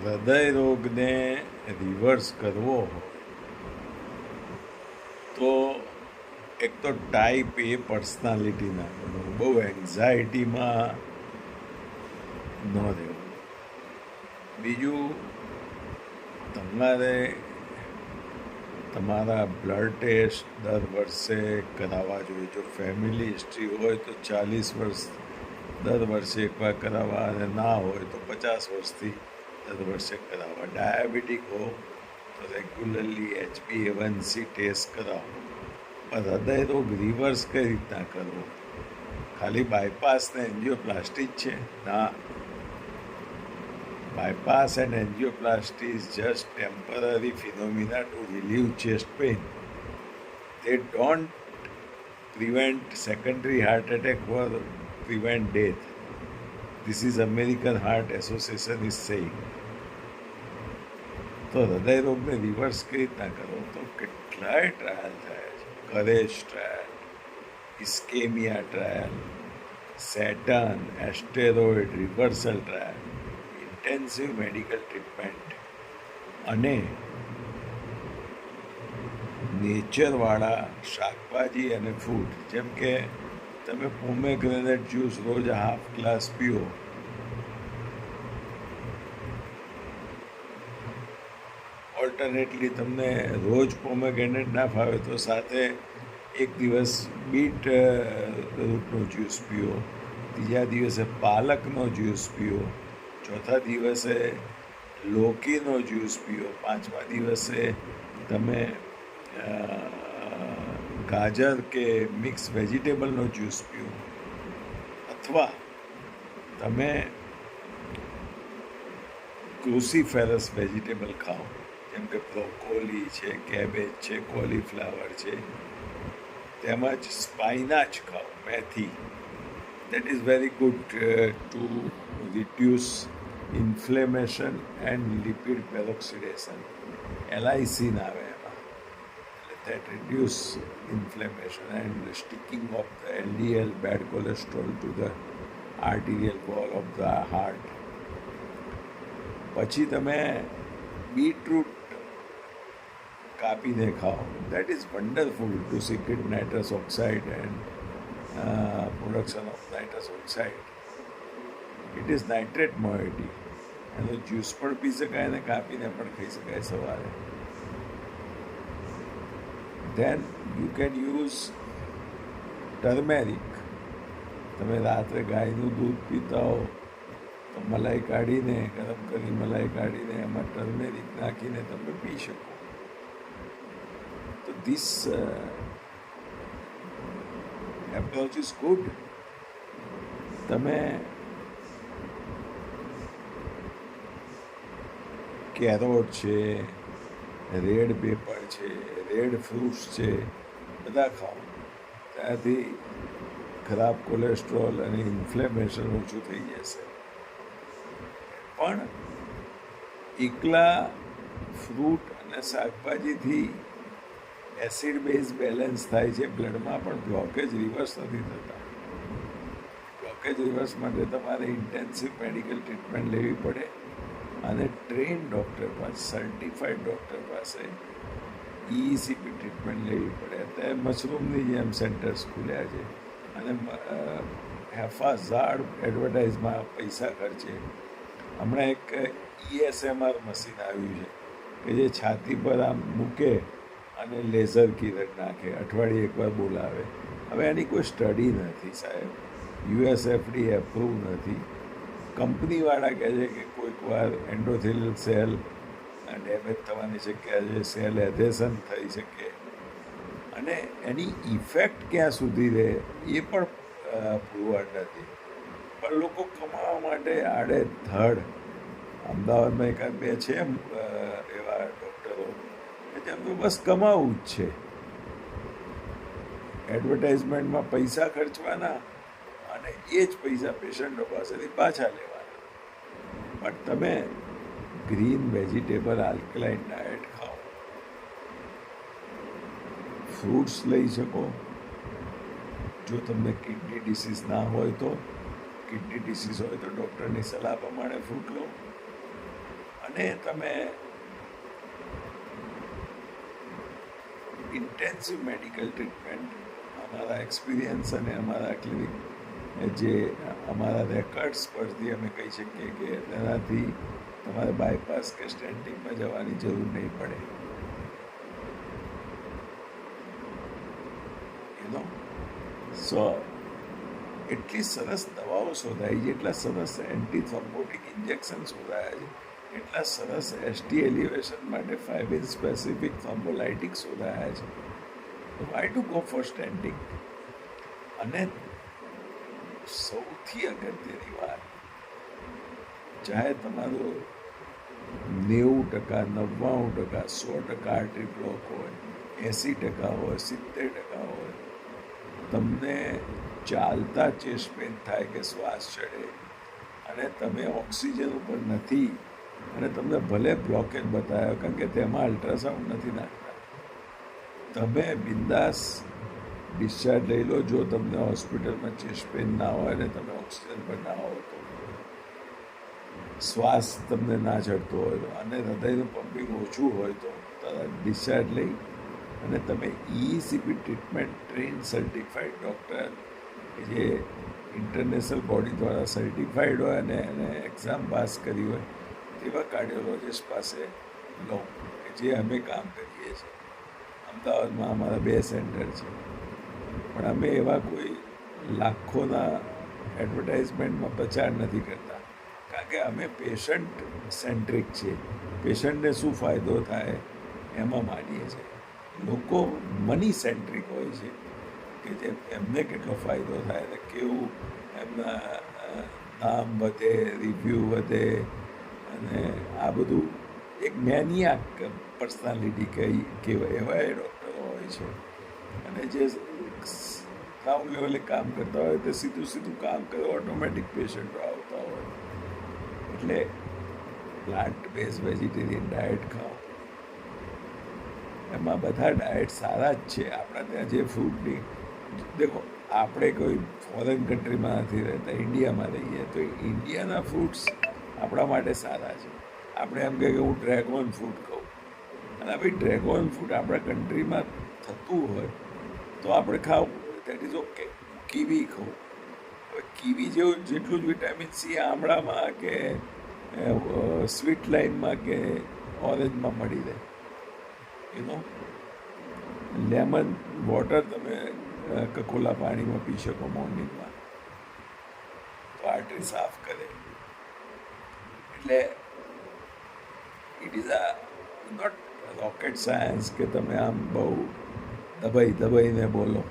હૃદય રોગને રિવર્સ કરવો હોય તો એક તો ટાઈપ એ પર્સનાલિટી ના બનવું, બહુ એન્ઝાયટીમાં ન રહેવું. બીજું, તમારે તમારા બ્લડ ટેસ્ટ દર વર્ષે કરાવવા જોઈએ. જો ફેમિલી હિસ્ટ્રી હોય તો 40 વર્ષ દર વર્ષે એકવાર કરાવવા, અને ના હોય તો 50 વર્ષથી દર વર્ષે કરાવવા. ડાયાબિટીક હો તો રેગ્યુલરલી HbA1c ટેસ્ટ કરાવો. પણ હૃદય રોગ રિવર્સ કઈ રીતના કરવો? ખાલી બાયપાસ ને એન્જિયોપ્લાસ્ટી જ છે? ના. Bypass and angioplasty is just temporary phenomena to relieve chest pain. They don't prevent secondary heart attack or prevent death. This is American Heart Association is saying. તો હૃદય રોગને રિવર્સ કઈ રીતના કરવો? તો કેટલાય ટ્રાયલ થયા છે. કરેજ ટ્રાયલ, ઇસ્કેમિયા ટ્રાયલ, સેટન, asteroid reversal trial, intensive medical treatment અને નેચરવાળા શાકભાજી અને ફૂડ, જેમ કે તમે પોમેગ્રેનેટ જ્યુસ રોજ હાફ ગ્લાસ પીઓ, ઓલ્ટરનેટલી તમને રોજ પોમેગ્રેનેટ ના ફાવે તો સાથે એક દિવસ બીટ રૂટનો જ્યુસ પીઓ, ત્રીજા દિવસે પાલકનો જ્યુસ પીઓ, ચોથા દિવસે લોકીનો જ્યુસ પીઓ, પાંચમા દિવસે તમે ગાજર કે મિક્સ વેજીટેબલનો જ્યુસ પીઓ, અથવા તમે ક્રુસીફેરસ વેજીટેબલ ખાઓ, જેમ કે બ્રોકોલી છે, કેબેજ છે, કોલીફ્લાવર છે, તેમજ સ્પાઇનાચ ખાઓ, મેથી. That is very good to reduce inflammation and lipid peroxidation. LIC આવે એમાં. That reduce inflammation and sticking of the LDL, bad cholesterol, to the arterial wall of the heart. પછી તમે બીટરૂટ કાપીને ખાઓ. That is wonderful to secrete nitrous oxide and production of nitrous oxide. It is nitrate moiety. એનો juice પણ પી શકાય અને કાપીને પણ ખાઈ શકાય સવારે. Then you can use turmeric. તમે રાત્રે ગાયનું દૂધ પીતા હો તો મલાઈ કાઢીને, ગરમ કરી મલાઈ કાઢીને એમાં ટર્મેરિક નાખીને તમે પી શકો. તો ધીસ approach is good. તમે કેરોટ છે, રેડ પેપર છે, રેડ ફ્રૂટ્સ છે, બધા ખાઓ. ત્યાંથી ખરાબ કોલેસ્ટ્રોલ અને ઇન્ફ્લેમેશન ઓછું થઈ જશે. પણ એકલા ફ્રૂટ અને શાકભાજીથી એસિડ બેઝ બેલેન્સ થાય છે. બ્લડમાં પણ બ્લોકેજ રિવર્સ નથી થતા. બ્લોકેજ રિવર્સ માટે તમારે ઇન્ટેન્સિવ મેડિકલ ટ્રીટમેન્ટ લેવી પડે અને ટ્રેન ડૉક્ટર પાસે, સર્ટિફાઈડ ડૉક્ટર પાસે ECP ટ્રીટમેન્ટ લેવી પડે. અત્યારે મશરૂમની જેમ સેન્ટર્સ ખુલ્યા છે અને હેફાઝાડ એડવર્ટાઇઝમાં પૈસા ખર્ચે. હમણાં એક ESMR મશીન આવ્યું છે કે જે છાતી પર આમ મૂકે અને લેઝર કિરણ નાખે, અઠવાડિયે એકવાર બોલાવે. હવે એની કોઈ સ્ટડી નથી સાહેબ, USFDA એપ્રૂવ નથી. કંપનીવાળા કહે છે કે કોઈક વાર એન્ડોથેલિયલ સેલ ડેમેજ થવાની શક્યતા છે, સેલ એધેશન થઈ શકે, અને એની ઇફેક્ટ ક્યાં સુધી રહે એ પણ પુરવાર નથી. પણ લોકો કમાવા માટે આડેધડ, અમદાવાદમાં એકાદ બે છે એવા ડૉક્ટરો કે જેમનું બસ કમાવું જ છે. એડવર્ટાઇઝમેન્ટમાં પૈસા ખર્ચવાના અને એ જ પૈસા પેશન્ટો પાસેથી પાછા લેવાના. પણ તમે ગ્રીન વેજીટેબલ આલ્કલાઇન ડાયટ ખાઓ, ફ્રૂટ્સ લઈ શકો. જો તમને કિડની ડિસીઝ ના હોય તો, કિડની ડિસીઝ હોય તો ડૉક્ટરની સલાહ પ્રમાણે ફ્રૂટ લો. અને અને તમે ઇન્ટેન્સિવ મેડિકલ ટ્રીટમેન્ટ અમારા એક્સપિરિયન્સ અને અમારા ક્લિનિક જે અમારા રેકર્ડ્સ પરથી અમે કહી શકીએ કે તેનાથી તમારે બાયપાસ કે સ્ટેન્ટિંગમાં જવાની જરૂર નહીં પડે. સો એટલી સરસ દવાઓ શોધાઈ છે, એટલા સરસ એન્ટી થ્રોમ્બોટિક ઇન્જેક્શન શોધાયા છે, એટલા સરસ એસટી એલિવેશન માટે ફાઇબ્રિન સ્પેસિફિક થ્રોમ્બોલાઇટિક શોધાયા છે. Why to go for stenting? અને સૌથી અગત્યની વાત, ચાહે તમારું 90%, 99%, 100% આર્ટરી બ્લોક હોય, 80% હોય, 70% હોય, તમને ચાલતા ચેસ્ટ પેન થાય કે શ્વાસ ચડે અને તમે ઓક્સિજન ઉપર નથી અને તમને ભલે બ્લોકેજ બતાવ્યો, કારણ કે તેમાં અલ્ટ્રાસાઉન્ડ નથી નાખતા, તમે બિંદાસ ડિસ્ચાર્જ લઈ લો. જો તમને હોસ્પિટલમાં ચેસ્ટ પેન ના હોય અને તમે ઓક્સિજન પર ના હોય તો, શ્વાસ તમને ના ચડતો હોય અને હૃદયનું પમ્પિંગ ઓછું હોય તો તરત ડિસ્ચાર્જ લઈ અને તમે ECP treatment train certified doctor કે જે ઇન્ટરનેશનલ બોડી દ્વારા સર્ટિફાઈડ હોય અને એને એક્ઝામ પાસ કરી હોય તેવા કાર્ડિયોલોજિસ્ટ પાસે લો, કે જે અમે કામ કરીએ છીએ. અમદાવાદમાં અમારા 2 સેન્ટર છે, પણ અમે એવા કોઈ લાખોના એડવર્ટાઇઝમેન્ટમાં પ્રચાર નથી કરતા, કારણ કે અમે પેશન્ટ સેન્ટ્રિક છીએ. પેશન્ટને શું ફાયદો થાય એમાં માનીએ છીએ. લોકો મની સેન્ટ્રિક હોય છે, કે જે એમને કેટલો ફાયદો થાય અને કેવું એમના નામ વધે, રિવ્યૂ વધે, અને આ બધું એક મેનિયાક પર્સનાલિટી કહેવાય એવા એ ડૉક્ટરો હોય છે. અને જે ગ્રાઉન્ડ લેવલે કામ કરતા હોય તે સીધું કામ કરે, ઓટોમેટિક પેશન્ટો આવતા હોય. એટલે પ્લાન્ટ બેઝ વેજીટેરિયન ડાયટ ખાઓ. એમાં બધા ડાયટ સારા જ છે. આપણા ત્યાં જે ફૂડની, દેખો આપણે કોઈ ફોરેન કન્ટ્રીમાં નથી રહેતા, ઇન્ડિયામાં રહીએ, તો ઇન્ડિયાના ફૂડ્સ આપણા માટે સારા છે. આપણે એમ કહે કે હું ડ્રેગન ફ્રૂટ ખાઉં, અને ભાઈ ડ્રેગન ફ્રૂટ આપણા કન્ટ્રીમાં થતું હોય તો આપણે ખાવું, દેટ ઇઝ ઓકે. કીવી ખાઉં, હવે કીવી જેવું જેટલું જ વિટામિન સી આમળામાં કે સ્વીટ લાઇનમાં કે ઓરેન્જમાં મળી રહે. લેમન વોટર તમે કકોલા પાણીમાં પી શકો મોર્નિંગમાં, તો આર્ટરી સાફ કરે. એટલે it is a not rocket science કે તમે આમ બહુ દબાઈને બોલો.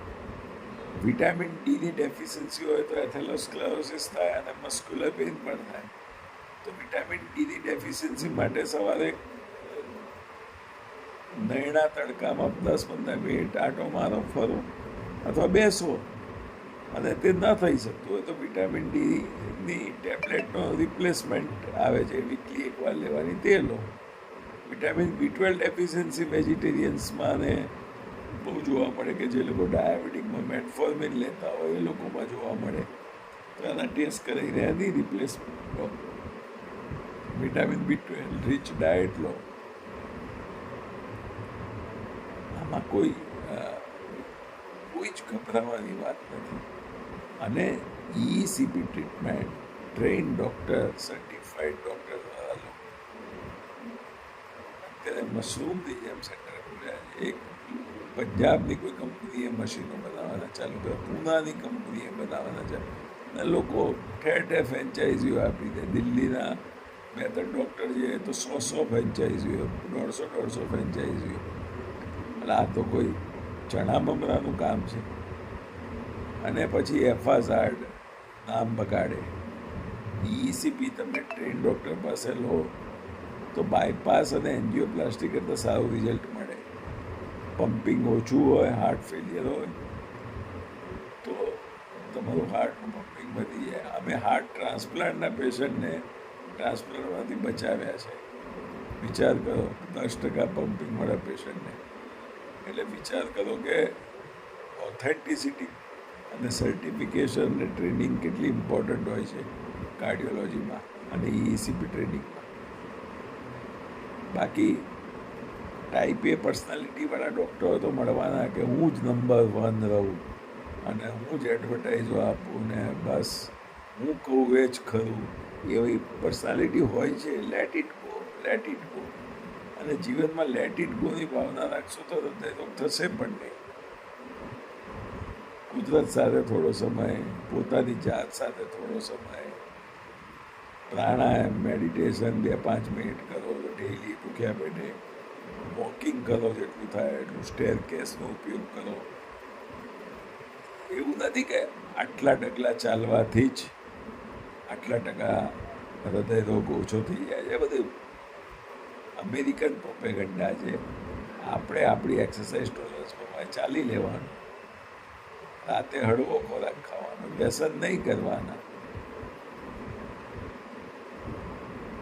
વિટામિન ડીની ડેફિશિયન્સી હોય તો એથેરોસ્ક્લેરોસિસ થાય અને મસ્ક્યુલર પેઇન પણ થાય. તો વિટામિન ડીની ડેફિશિયન્સી માટે સવારે નૈણા તડકામાં 10-15 મિનિટ આંટો મારો, ફરો અથવા બેસો, અને તે ન થઈ શકતું હોય તો વિટામિન ડીની ટેબ્લેટનો રિપ્લેસમેન્ટ આવે છે, વીકલી એકવાર લેવાની, તે લો. વિટામિન B12 ડેફિશિયન્સી વેજીટેરિયન્સમાં ને બહુ જોવા મળે, કે જે લોકો ડાયાબિટીકમાં મેટફોર્મિન લેતા હોય એ લોકોમાં જોવા મળે. તો એના ટેસ્ટ કરીને એની રિપ્લેસમેન્ટ લો. વિટામિન B12 રીચ ડાયટ લો. આમાં કોઈ જ ગભરાવાની વાત નથી. અને ECP treatment train doctor, certified doctor દ્વારા લો. અત્યારે મશરૂમની જેમ સેન્ટર ખુલ્યા છે. એક પંજાબની કોઈ કંપનીએ મશીનો બનાવવાના ચાલુ કર્યા, પૂનાની કંપનીએ બનાવવાના ચાલુ, અને લોકો ઠેર ઠેર ફ્રેન્ચાઇઝીઓ આપી દે. દિલ્હીના 2-3 ડૉક્ટર છે તો 100 ફ્રેન્ચાઇઝીઓ, 150 ફ્રેન્ચાઇઝીઓ. એટલે આ તો કોઈ ચણા મમરાનું કામ છે. અને પછી એફાઝાર્ડ નામ બગાડે. ECP તમે ટ્રેન ડૉક્ટર પાસે લો તો બાયપાસ અને એન્જિયોપ્લાસ્ટી કરતાં સારું રિઝલ્ટ મળે. પમ્પિંગ ઓછું હોય, હાર્ટ ફેલિયર હોય તો તમારું હાર્ટનું પમ્પિંગ વધી જાય. અમે હાર્ટ ટ્રાન્સપ્લાન્ટના પેશન્ટને ટ્રાન્સપ્લાન્ટમાંથી બચાવ્યા છે. વિચાર કરો, 10% પમ્પિંગ મળે પેશન્ટને. એટલે વિચાર કરો કે ઓથેન્ટિસિટી અને સર્ટિફિકેશન અને ટ્રેનિંગ કેટલી ઇમ્પોર્ટન્ટ હોય છે કાર્ડિયોલોજીમાં અને ECP ટ્રેનિંગમાં. બાકી ટાઈપ એ પર્સનાલિટીવાળા ડૉક્ટરો તો મળવાના કે હું જ નંબર 1 રહું અને હું જ એડવર્ટાઇઝો આપું ને બસ હું કહું એ જ ખરું. એવી પર્સનાલિટી હોય છે. Let it go. અને જીવનમાં લેટ ઇટ ગોની ભાવના રાખશો તો હૃદયરોગ થશે પણ નહીં. કુદરત સાથે થોડો સમય, પોતાની જાત સાથે થોડો સમય, પ્રાણાયામ, મેડિટેશન 2-5 મિનિટ કરો ડેઈલી ભૂખ્યા પેટે, વોકિંગ કરો જેટલું થાય એટલું, સ્ટેર કેસનો ઉપયોગ કરો. એવું નથી કે આટલા ડગલા ચાલવાથી જ આટલા ટકા હૃદયરોગ ઓછો થઈ જાય છે. બધું અમેરિકન પ્રોપેગન્ડા છે. આપણે આપણી એક્સરસાઇઝ ટોલરન્સ પ્રમાણે ચાલી લેવાનું, રાતે હળવો ખોરાક ખાવાનો, વ્યસન નહીં કરવાના,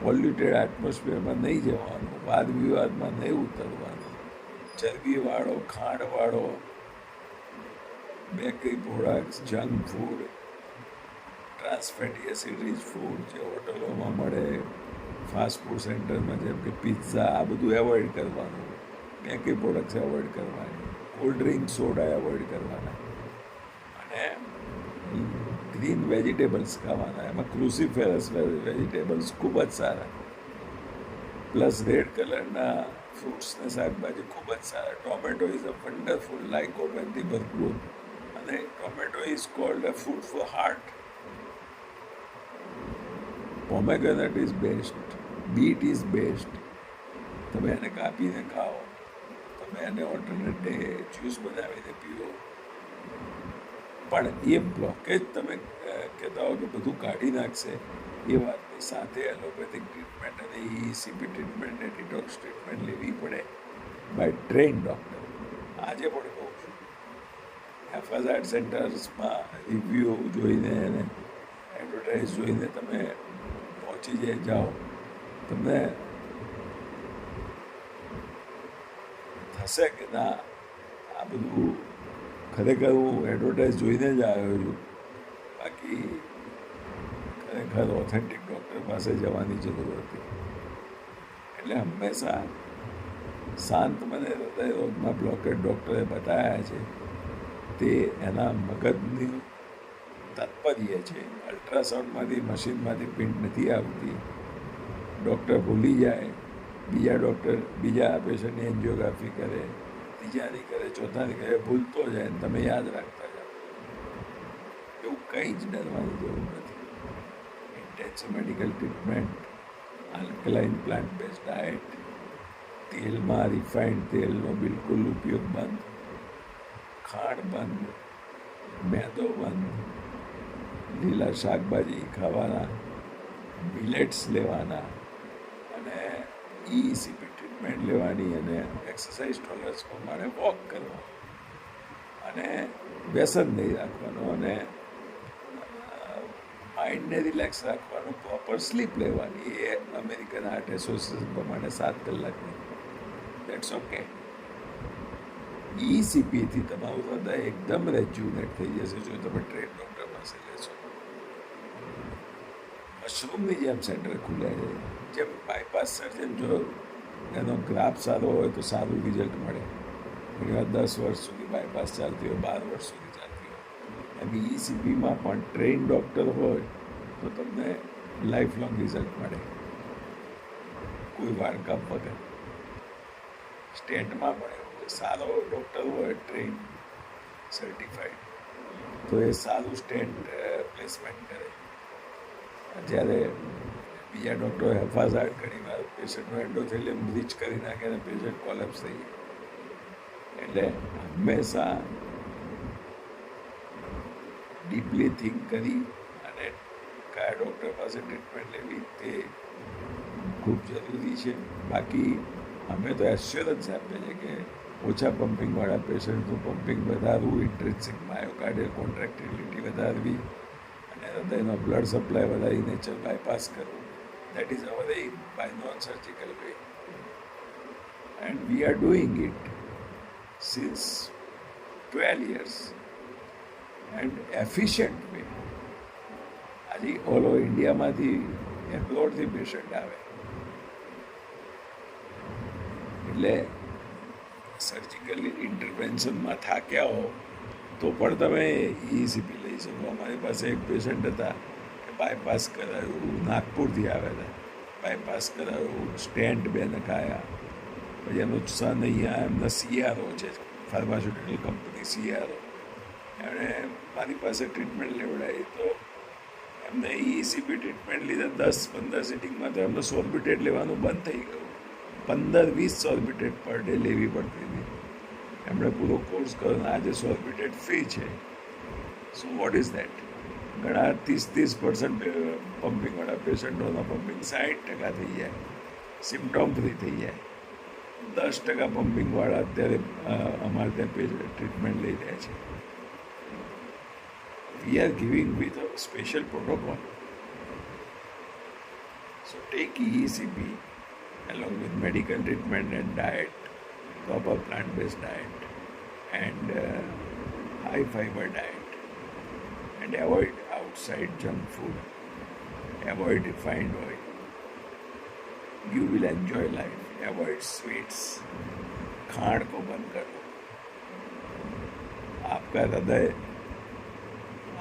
પોલ્યુટેડ એટમોસ્ફિયરમાં નહીં જવાનું, વાદ વિવાદમાં નહીં ઉતરવાનું, ચરબીવાળો, ખાંડવાળો, bakery products, junk food, trans fatty acid rich food જે હોટલોમાં મળે, ફાસ્ટ ફૂડ સેન્ટરમાં જેમ કે પિઝા, આ બધું એવોઇડ કરવાનું, બેકરી પ્રોડક્ટ્સ એવોઇડ કરવાની, કોલ્ડ ડ્રિંક, સોડા એવોઇડ કરવાના, અને ગ્રીન વેજીટેબલ્સ ખાવાના. એમાં ક્રુસિફેરસ વેજીટેબલ્સ ખૂબ જ સારા, પ્લસ રેડ કલરના ફ્રૂટ્સ ને શાકભાજી ખૂબ જ સારા. ટોમેટો ઇઝ અ વન્ડરફુલ લાઇકોપેનથી ભરપૂર, અને tomato is called a food for heart. Pomegranate is best, beet is best. તમે એને કાપીને ખાઓ, તમે એને ઓલ્ટરનેટ ડે જ્યુસ બનાવીને પીવો. પણ એ બ્લોકેજ તમે કહેતા હો કે બધું કાઢી નાખશે, એ વાતની સાથે એલોપેથિક ટ્રીટમેન્ટ અને ECP ટ્રીટમેન્ટ અને ડિટોક્સ ટ્રીટમેન્ટ લેવી પડે બાય ટ્રેન ડૉક્ટર. આજે પણ કહું છું, હેફાઝાર્ડ સેન્ટર્સમાં રિવ્યૂ જોઈને અને એડવર્ટાઇઝ જોઈને તમે પહોંચી જાઓ, તમને થશે કે ના આ બધું ખરેખર હું એડવર્ટાઇઝ જોઈને જ આવ્યો છું. બાકી ખરેખર ઓથેન્ટિક ડૉક્ટર પાસે જવાની જરૂર હતી. એટલે હંમેશા શાંત મને હૃદયરોગમાં બ્લોકેડ ડૉક્ટરે બતાવ્યા છે તે એના મગજની તાત્પર્ય છે. અલ્ટ્રાસાઉન્ડમાંથી, મશીનમાંથી પિંડ નથી આવતી. ડૉક્ટર ભૂલી જાય, બીજા ડૉક્ટર બીજા પેશન્ટની એન્જિયોગ્રાફી કરે, ત્રીજાની કરે, ચોથાની કરે, ભૂલતો જાય ને તમે યાદ રાખતા જાઓ. એવું કંઈ જ ડરવાની જરૂર નથી. Intensive medical treatment, alkaline plant base diet, તેલમાં રિફાઇન્ડ તેલનો બિલકુલ ઉપયોગ બંધ, ખાંડ બંધ, મેદો બંધ, લીલા શાકભાજી ખાવાના, મિલેટ્સ લેવાના, અને ECP ટ્રીટમેન્ટ લેવાની, અને એક્સરસાઇઝ ટોલરન્સ પ્રમાણે વોક કરવાનું, અને વ્યસન નહીં રાખવાનું, અને માઇન્ડને રિલેક્સ રાખવાનું, પ્રોપર સ્લીપ લેવાની. એ અમેરિકન હાર્ટ એસોસિએશન પ્રમાણે 7 કલાકની. That's okay. ECPથી તમારું હૃદય એકદમ રેજ્યુનેટ થઈ જશે જો તમે ટ્રેન ડૉક્ટર પાસે લેશો. મશરૂમની જેમ સેન્ટર ખુલ્યા છે. જેમ બાયપાસ સર્જન જો એનો ગ્રાફ સારો હોય તો સારું રિઝલ્ટ મળે. ઘણી વાર 10 વર્ષ સુધી બાયપાસ ચાલતી હોય, 12 વર્ષ સુધી ચાલતી હોય. એમ ECPમાં પણ ટ્રેન ડૉક્ટર હોય તો તમને લાઈફ લોંગ રિઝલ્ટ મળે, કોઈ વાળકાપ વગર. સ્ટેન્ટમાં પણ એવું છે. સારો ડૉક્ટર હોય ટ્રેન સર્ટિફાઈડ તો એ સારું સ્ટેન્ટ પ્લેસમેન્ટ કરે. જ્યારે બીજા ડૉક્ટરો હેફાઝાર્ડ ઘણી વાર પેશન્ટનો એન્ડોથેલિયમ બ્રીચ કરી નાખે અને પેશન્ટ કોલેપ્સ થઈ જાય. એટલે હંમેશા ડીપલી થિંક કરી અને કયા ડૉક્ટર પાસે ટ્રીટમેન્ટ લેવી તે ખૂબ જરૂરી છે. બાકી અમે તો એશ્યોરન્સ આપીએ છીએ કે ઓછા પમ્પિંગવાળા પેશન્ટનું પમ્પિંગ વધારવું, ઇન્ટ્રિન્સિક માયોકાર્ડિયલ કોન્ટ્રાક્ટિલિટી વધારવી, અને હૃદયનો બ્લડ સપ્લાય વધારી નેચર બાયપાસ કરવું. That is our aim by non surgical way, and we are doing it since 12 years and efficient way. આજે ઓલ ઓવર ઇન્ડિયામાંથી એબ્રોડથી પેશન્ટ આવે. એટલે સર્જિકલ ઇન્ટરવેન્શનમાં થાક્યા હો તો પણ તમે ECP લઈ શકો. અમારી પાસે એક પેશન્ટ હતા કે બાયપાસ કરાયું, નાગપુરથી આવ્યા હતા, બાયપાસ કરાયું, સ્ટેન્ટ બે નખાયા, પછી એનું સન અહીંયા એમના CRO છે, ફાર્માસ્યુટિકલ કંપની CRO, એમણે મારી પાસે ટ્રીટમેન્ટ લેવડાવી તો એમને ECP ટ્રીટમેન્ટ લીધા 10-15 સિટિંગમાં તો એમને સોર્બિટેટ લેવાનું બંધ થઈ ગયું. 15-20 સોર્બિટેટ પર ડે લેવી પડતી હતી. એમણે પૂરો કોર્સ કર્યો, આજે સોર્બિટેટ ફ્રી છે. So what is that? ઘણા 30% પમ્પિંગવાળા પેશન્ટોના પમ્પિંગ 60% થઈ જાય, સિમ્ટોમ ફ્રી થઈ જાય. 10% પમ્પિંગવાળા અત્યારે અમારે ત્યાં ટ્રીટમેન્ટ લઈ રહ્યા છે. We are giving with a special protocol. So take ECP along with medical treatment and diet, proper plant-based diet and high fiber diet, and avoid outside junk food, avoid refined oil. You will enjoy life. Avoid sweets. खांड को बंद करो. आपका हृदय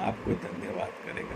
आपको धन्यवाद करेगा.